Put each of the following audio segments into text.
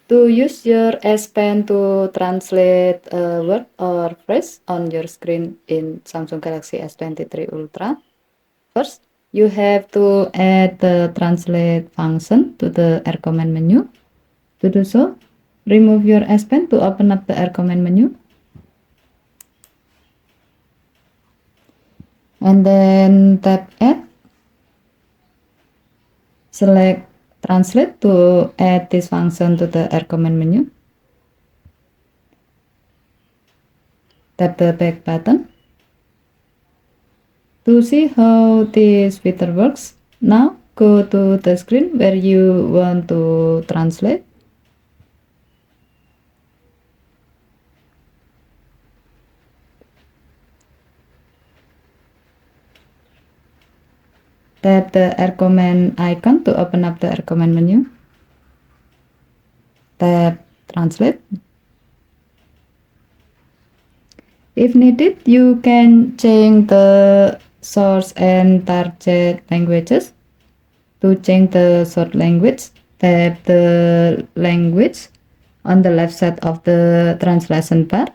To use your S Pen to translate a word or phrase on your screen in Samsung Galaxy S23 Ultra, first you have to add the translate function to the air command menu. To do so, remove your S Pen to open up the air command menu. And then tap Add. Select Translate to add this function to the air command menu. Tap the back button. To see how this feature works, now go to the screen where you want to translate. Tap the air command icon to open up the air command menu. Tap Translate. If needed, you can change the source and target languages. To change the source language, tap the language on the left side of the translation bar.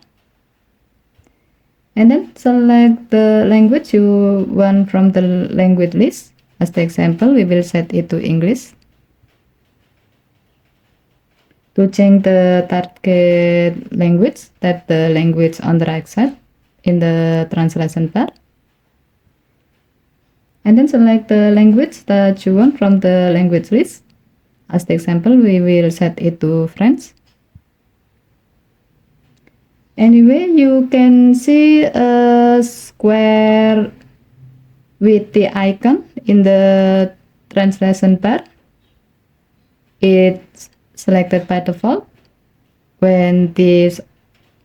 And then select the language you want from the language list. As the example, we will set it to English. To change the target language, tap the language on the right side in the translation bar. And then select the language that you want from the language list. As the example, we will set it to French. Anyway, you can see a square with the icon in the translation bar. It's selected by default. When this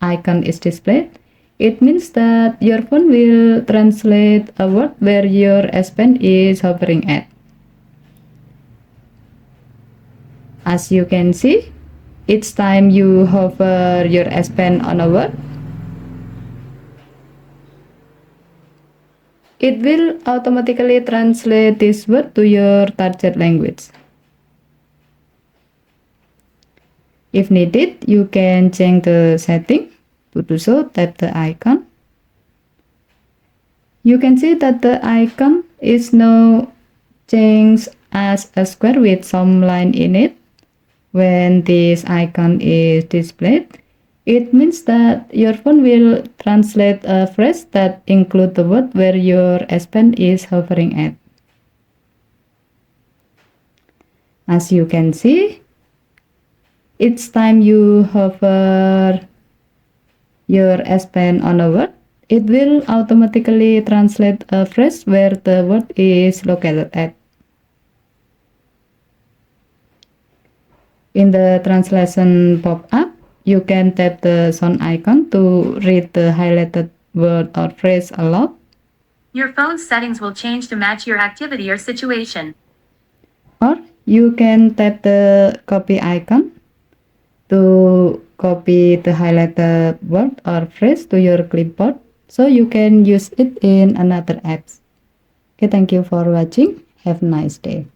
icon is displayed, it means that your phone will translate a word where your S Pen is hovering at. As you can see, each time you hover your S Pen on a word, it will automatically translate this word to your target language. If needed, you can change the setting. To do so, tap the icon. You can see that the icon is now changed as a square with some line in it. When this icon is displayed, it means that your phone will translate a phrase that includes the word where your S Pen is hovering at. As you can see, each time you hover your S Pen on a word, it will automatically translate a phrase where the word is located at. In the translation pop-up, you can tap the sound icon to read the highlighted word or phrase aloud. Your phone's settings will change to match your activity or situation. Or you can tap the copy icon to copy the highlighted word or phrase to your clipboard so you can use it in another apps. Okay, thank you for watching. Have a nice day.